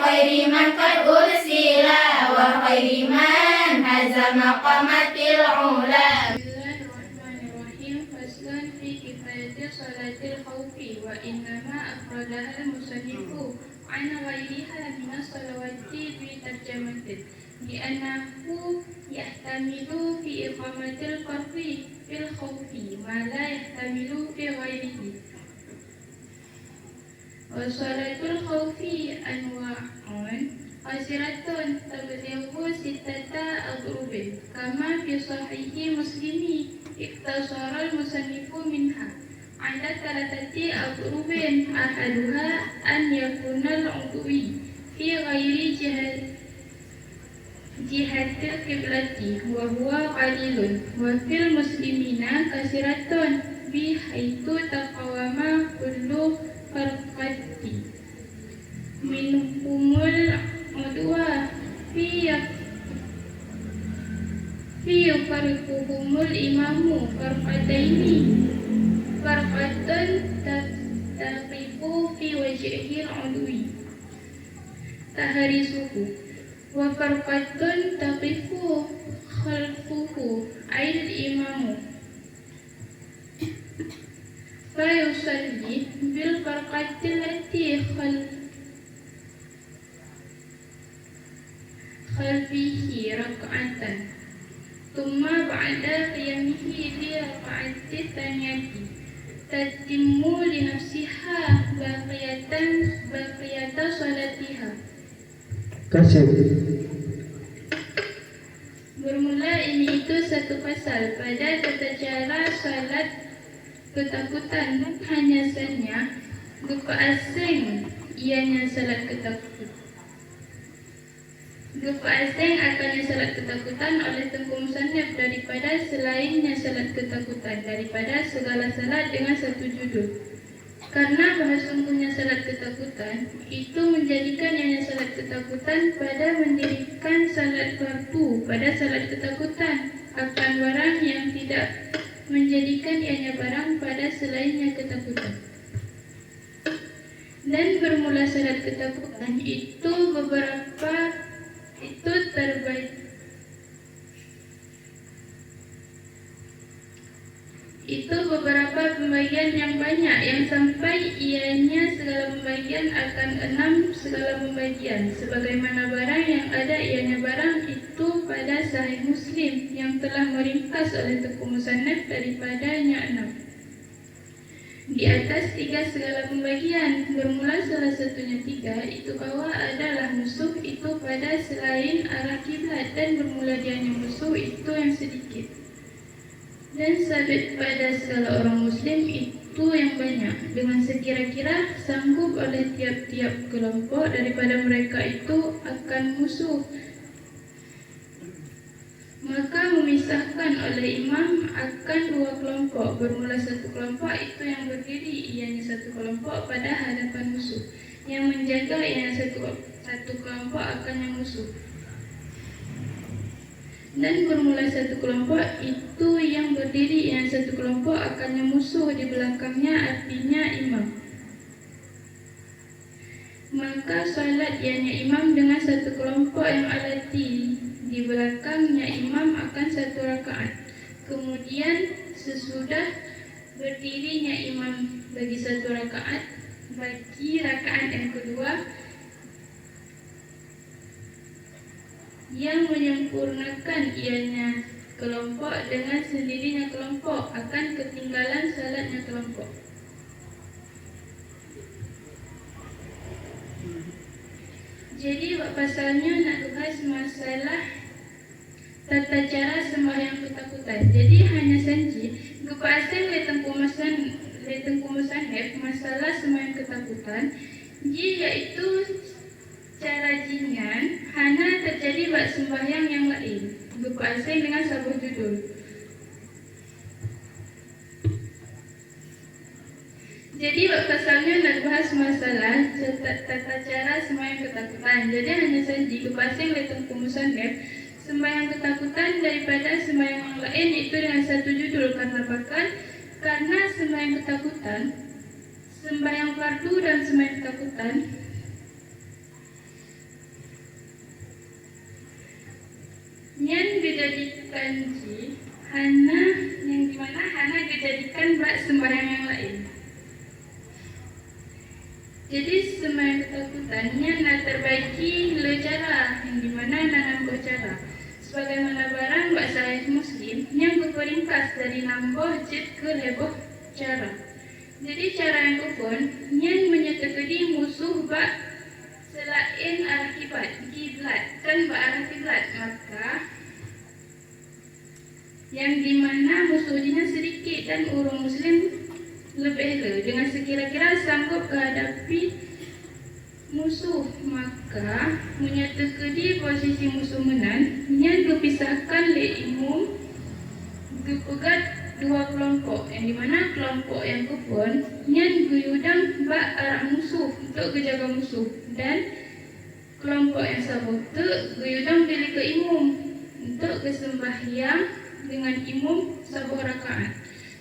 خير من قد أرسل وخير من هزم مقامات العلا. بسم الله الرحمن الرحيم. فصل في كفاية صلاة الخوف، وإنما أفردها المصنف عن غيرها من الصلوات بترجمة لأنه يحتمل في إقامة القرب في الخوف ما لا يحتمل في غيره. وصلاة الخوف أنواع قصيرة تبلغ 6 أضرب كما في صحيح مسلم اقتصر المصنف منها على 3 أضرب. أحدها أن يكون العضو في غير جهة القبلة وهو قليل، وفي المسلمين كثيرة بحيث تقوم كل فرقة منهم العضو فيفرقهم الإمام فرقتين، فرقة تقف في وجهه العضو تهرسه، وفرقة تقف خلفه أي الإمام فيصلي بالفرقة التي خلفه ركعة، ثم بعد قيامه للركعة الثانية تتم لنفسها بقية صلاتها. Kasih. Bermula ini itu satu pasal pada tata cara salat ketakutan. Hanya saja grup asing ianya salat ketakutan. Grup asing akannya salat ketakutan oleh Tengku Musannaf daripada selainnya salat ketakutan, daripada segala salat dengan satu judul. Karena bahasa sungguhnya salat ketakutan itu menjadikan ianya salat ketakutan pada mendirikan salat fardu pada salat ketakutan akan barang yang tidak menjadikan ianya barang pada selainnya ketakutan. Dan bermula salat ketakutan itu beberapa pembagian yang banyak, yang sampai ianya segala pembagian akan 6 segala pembagian, sebagaimana barang yang ada ianya barang itu pada Sahih Muslim yang telah meringkas oleh Tengku Musannaf daripadanya 6. Di atas 3 segala pembagian, bermula salah satunya 3 itu bahwa adalah musuh itu pada selain arah kiblat, dan bermula dianya musuh itu yang sedikit. Dan sabit pada segala orang muslim itu yang banyak, dengan sekira-kira sanggup oleh tiap-tiap kelompok daripada mereka itu akan musuh. Maka memisahkan oleh imam akan 2 kelompok. Bermula satu kelompok itu yang berdiri ianya satu kelompok pada hadapan musuh, yang menjaga ianya satu kelompok akan yang musuh. Dan bermula satu kelompok itu yang berdiri yang satu kelompok akannya musuh di belakangnya, artinya imam. Maka salat ianya imam dengan satu kelompok yang alati di belakangnya imam akan 1 rakaat. Kemudian sesudah berdirinya imam bagi 1 rakaat, bagi rakaat yang kedua yang menyempurnakan ianya kelompok dengan sendirinya kelompok akan ketinggalan salatnya kelompok. Jadi pasalnya nak bahas masalah tata cara sembahyang ketakutan. Jadi hanya saja kepastian oleh Tengku Musannaf masalah sembahyang ketakutan, yaitu cara jingan hana terjadi buat sembahyang yang lain. Buku asing dengan sebuah judul. Jadi pasalnya nak bahas masalah tata cara sembahyang ketakutan. Jadi hanya saja buku asing oleh Tengku Musannaf sembahyang ketakutan daripada sembahyang yang lain itu dengan satu judul. Karena sembahyang ketakutan, sembahyang fardu dan sembahyang ketakutan dijadikan ji hana yang dimana hana dijadikan bak sembarang yang lain. Jadi sembarang ketakutan yang nak terbagi le cara yang dimana nanam ko cara. Sebagaimana barang bak saya muslim yang berperingkas dari nambah jid ke leboh cara. Jadi cara yang kupon yang menyertai musuh bak selain arah kiblat kan bak arah kiblat, maka yang dimana musuhnya sedikit dan orang muslim lebih le dengan sekira-kira sanggup menghadapi musuh, maka menyertai posisi musuh menan yang dipisahkan le imum dipegat dua kelompok yang dimana kelompok yang kupon yang guyudang bak arah musuh untuk kejaga musuh dan kelompok yang sabut guyudang diri ke imum untuk kesembahyang dengan imum sebuah rakaat.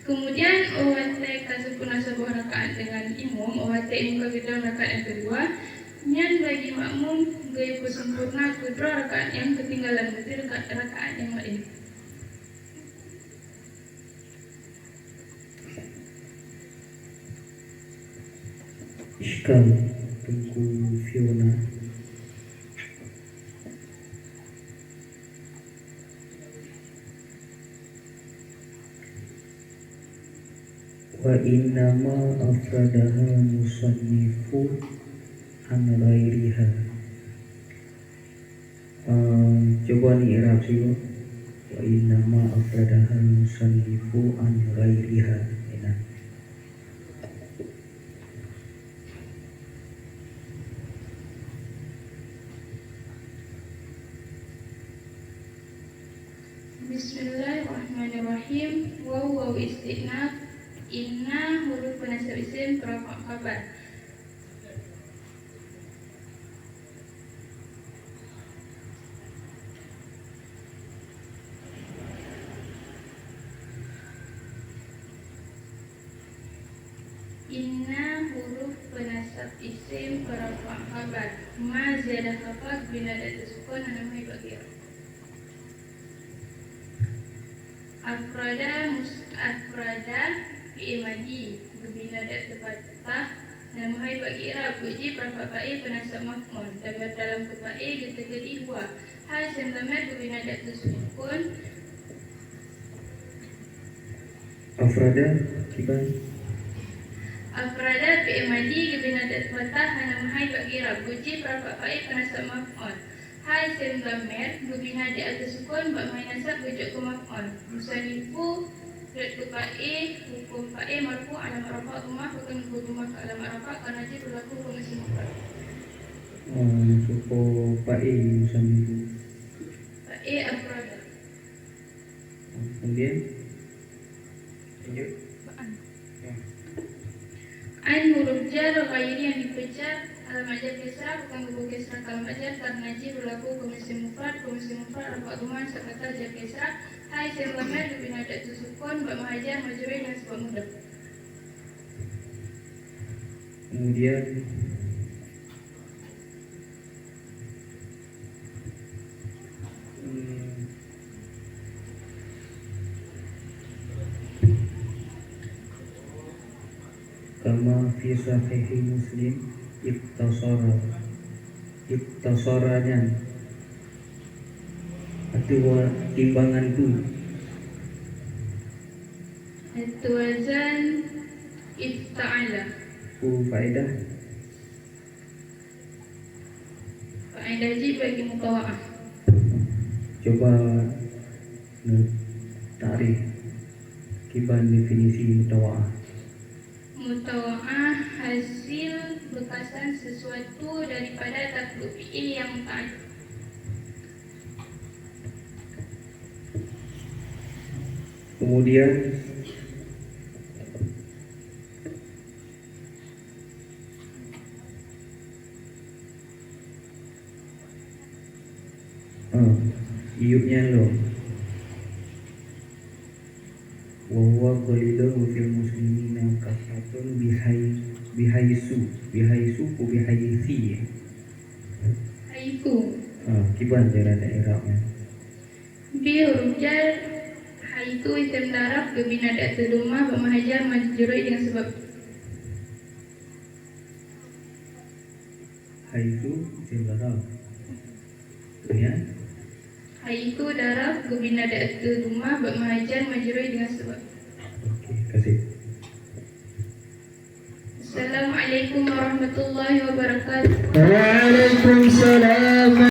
Kemudian OHT kasempurna sebuah rakaat dengan imum, OHT imum kedua rakaat yang kedua yang bagi makmum gaya sempurna kedua rakaat yang ketinggalan berarti rakaat yang lain. Iskal Tengku Fiona. Wa innama afradaha musannifu an ghairiha. Coba ni i'rab sih. Wa innama afradaha musannifu an ghairiha. Enak. Bismillahirrahmanirrahim. Waw istiqnaf. Inna huruf penasab isim perafa khabar. Inna huruf penasab isim perafa khabar. Ma ziyadah khabar bila ada sukun namanya bagi. Afrada fi'il madhi berbina dan terpatah dan mahai bagi i'rab puji perafat fa'il penasab maf'ul dapat dalam kefa'il kategori huwa hal semlamar berbina dan tersukun. Afrada kita Afrada fi'il madhi berbina dan terpatah dan mahai bagi i'rab puji perafat fa'il penasab maf'ul hal semlamar berbina dan tersukun bak mahai nasab rujuk ke maf'ul musanifu Rektu fa'il, hukum fa'il marfu alamat rafa' rumah bukan rumah ke alamat rafa' karena dia berlaku kondisi mufrad. Suku fa'il musannifu. Fa'il afrada. Kemudian lanjut. An huruf jar ghairi yang dipecat alamat jar kisrah bukan huruf kisrah alamat jar karena dia berlaku kondisi mufrad rafa' rumah sekata jar kisrah. Hai semlamar berbina dan tersukun bak mahajar majrur yang sebab mudah. Kemudian kama fi sahih Muslim iktasaranya atau timbangan tu Tuazan ifta'ala faedah ji bagi mutawa'ah. coba tarik kiban definisi mutawa'ah. Mutawa'ah hasil bekasan sesuatu daripada takluk fi'il yang muta'ad. Kemudian iuknya lo wa qalilun fil muslimina kasatun bihaisu ku bihaisi Haiku kiban cara daerahnya Bi huruf jar haitu isim darab gebina dak tedumah pemahajar majrur dengan sebab Haitu isim darab. Ya. haitu darab gebina dak tedumah pemahajar majrur dengan sebab. Oke, kasih. Assalamualaikum warahmatullahi wabarakatuh. Waalaikumsalam.